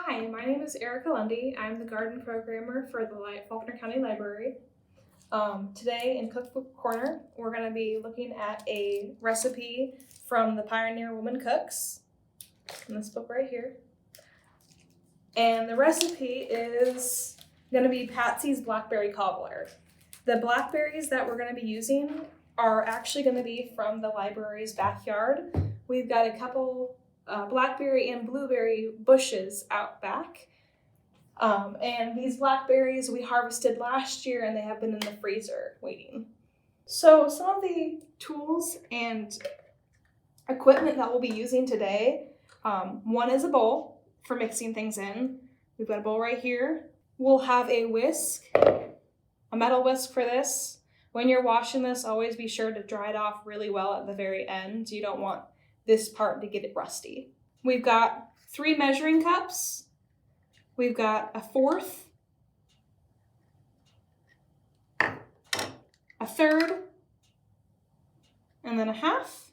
Hi, my name is Erica Lundy. I'm the garden programmer for the Faulkner County Library. Today in Cookbook Corner, we're going to be looking at a recipe from the Pioneer Woman Cooks in this book right here. And the recipe is going to be Patsy's Blackberry Cobbler. The blackberries that we're going to be using are actually going to be from the library's backyard. We've got a couple blackberry and blueberry bushes out back. And these blackberries we harvested last year and they have been in the freezer waiting. So some of the tools and equipment that we'll be using today, one is a bowl for mixing things in. We've got a bowl right here. We'll have a whisk, a metal whisk for this. When you're washing this, always be sure to dry it off really well at the very end. You don't want this part to get it rusty. We've got 3 measuring cups. We've got a 1/4, a 1/3, and then a 1/2.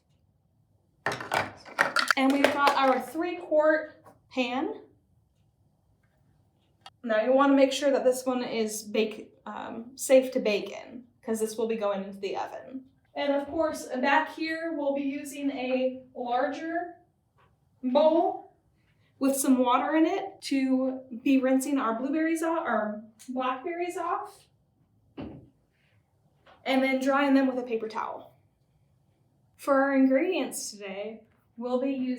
And we've got our 3-quart pan. Now you want to make sure that this one is safe to bake in, because this will be going into the oven. And of course, back here, we'll be using a larger bowl with some water in it to be rinsing our blackberries off, and then drying them with a paper towel. For our ingredients today, we'll need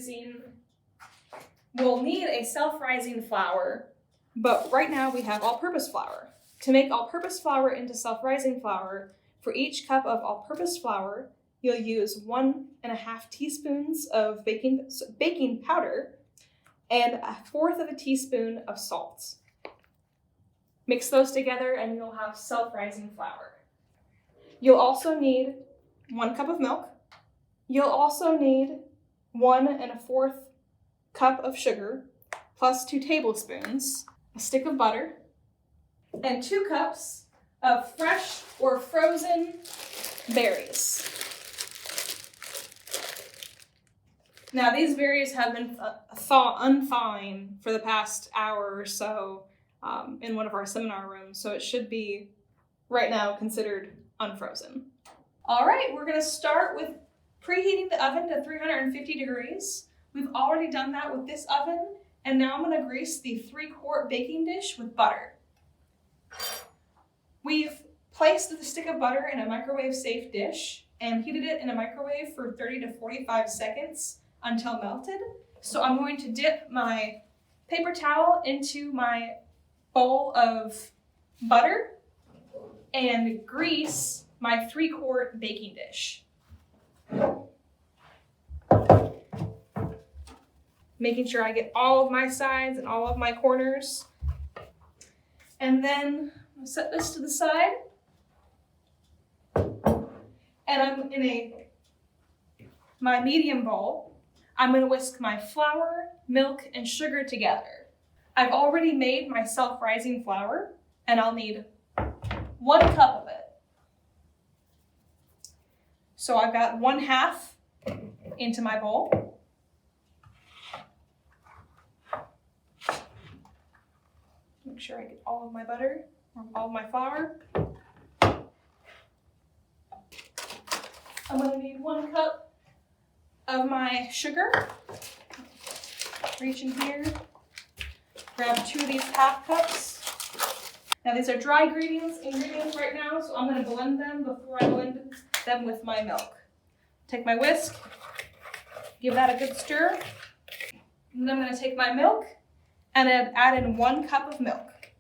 a self-rising flour, but right now we have all-purpose flour. To make all-purpose flour into self-rising flour, for each cup of all-purpose flour, you'll use 1.5 teaspoons of baking powder and a 1/4 teaspoon of salt. Mix those together and you'll have self-rising flour. You'll also need 1 cup of milk. You'll also need 1.25 cup of sugar, plus 2 tablespoons, a stick of butter, and 2 cups of fresh or frozen berries. Now these berries have been unthawing for the past hour or so in one of our seminar rooms, so it should be right now considered unfrozen. All right, we're going to start with preheating the oven to 350 degrees. We've already done that with this oven, and now I'm going to grease the 3-quart baking dish with butter. We've placed the stick of butter in a microwave-safe dish and heated it in a microwave for 30 to 45 seconds until melted. So I'm going to dip my paper towel into my bowl of butter and grease my 3-quart baking dish. Making sure I get all of my sides and all of my corners. And then I'll set this to the side. And I'm in my medium bowl. I'm going to whisk my flour, milk, and sugar together. I've already made my self-rising flour, and I'll need 1 cup of it. So I've got 1/2 into my bowl. Make sure I get all of my butter, or all of my flour. I'm going to need 1 cup of my sugar. Reach in here, grab 2 of these 1/2 cups. Now these are dry ingredients right now, so I'm going to blend them before I blend them with my milk. Take my whisk, give that a good stir, and then I'm going to take my milk and add in 1 cup of milk.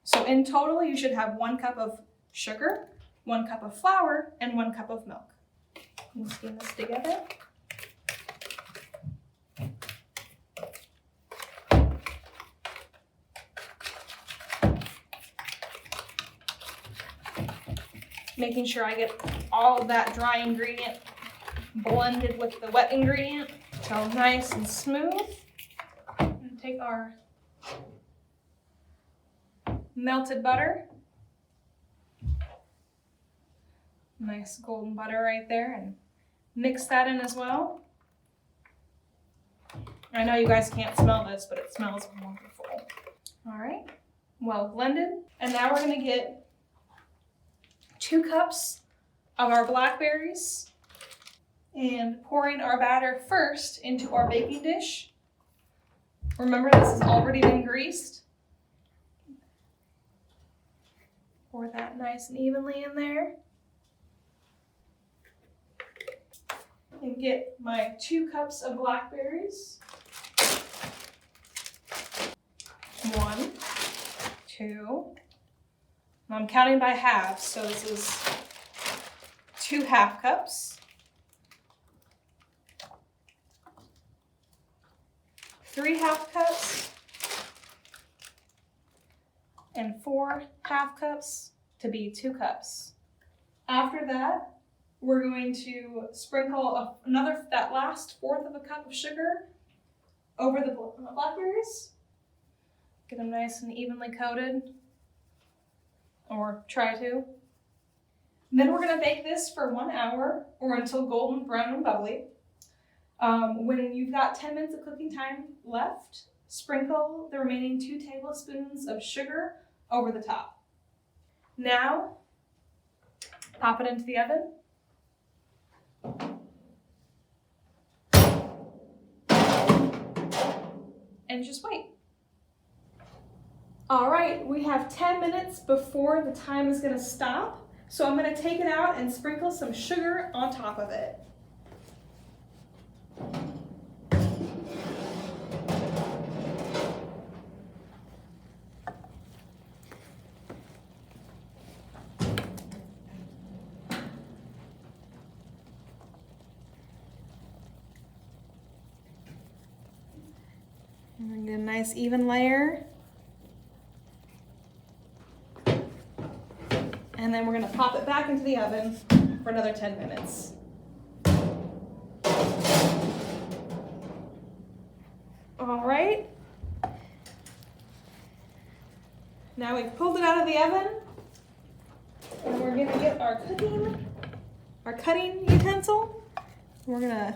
So in total, you should have 1 cup of sugar, 1 cup of flour, and 1 cup of milk. Mixing this together. Making sure I get all of that dry ingredient blended with the wet ingredient so nice and smooth. And take our melted butter. Nice golden butter right there, and mix that in as well. I know you guys can't smell this, but it smells wonderful. All right, well blended. And now we're gonna get 2 cups of our blackberries and pouring our batter first into our baking dish. Remember, this has already been greased. Pour that nice and evenly in there. And get my 2 cups of blackberries. 1, 2. I'm counting by halves, so this is 2 half cups. 3 half cups. And 4 half cups to be 2 cups. After that, we're going to sprinkle that last 1/4 of a cup of sugar over the blackberries. Get them nice and evenly coated, or try to. Then we're gonna bake this for 1 hour or until golden brown and bubbly. When you've got 10 minutes of cooking time left, sprinkle the remaining 2 tablespoons of sugar over the top. Now, pop it into the oven. And just wait. All right, we have 10 minutes before the time is gonna stop. So I'm gonna take it out and sprinkle some sugar on top of it. And then get a nice even layer. And then we're gonna pop it back into the oven for another 10 minutes. All right. Now we've pulled it out of the oven, and we're gonna get our cutting utensil. We're gonna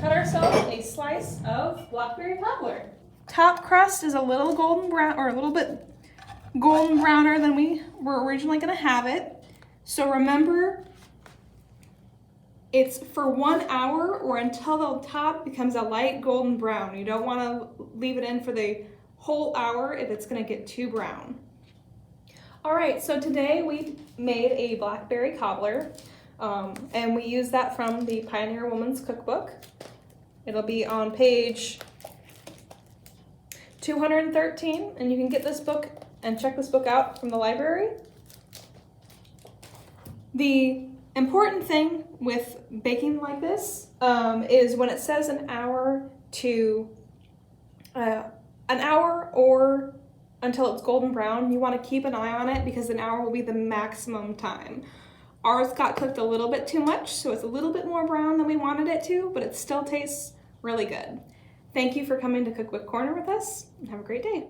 cut ourselves a slice of Blackberry Cobbler. Top crust is a little golden brown, or a little bit golden browner than we were originally gonna have it. So remember, it's for 1 hour or until the top becomes a light golden brown. You don't wanna leave it in for the whole hour if it's gonna get too brown. All right, so today we made a Blackberry Cobbler, and we use that from the Pioneer Woman's Cookbook. It'll be on page 213, and you can get this book and check this book out from the library. The important thing with baking like this is when it says an hour or until it's golden brown, you want to keep an eye on it because an hour will be the maximum time. Ours got cooked a little bit too much, so it's a little bit more brown than we wanted it to, but it still tastes really good. Thank you for coming to Cookbook Corner with us, and have a great day.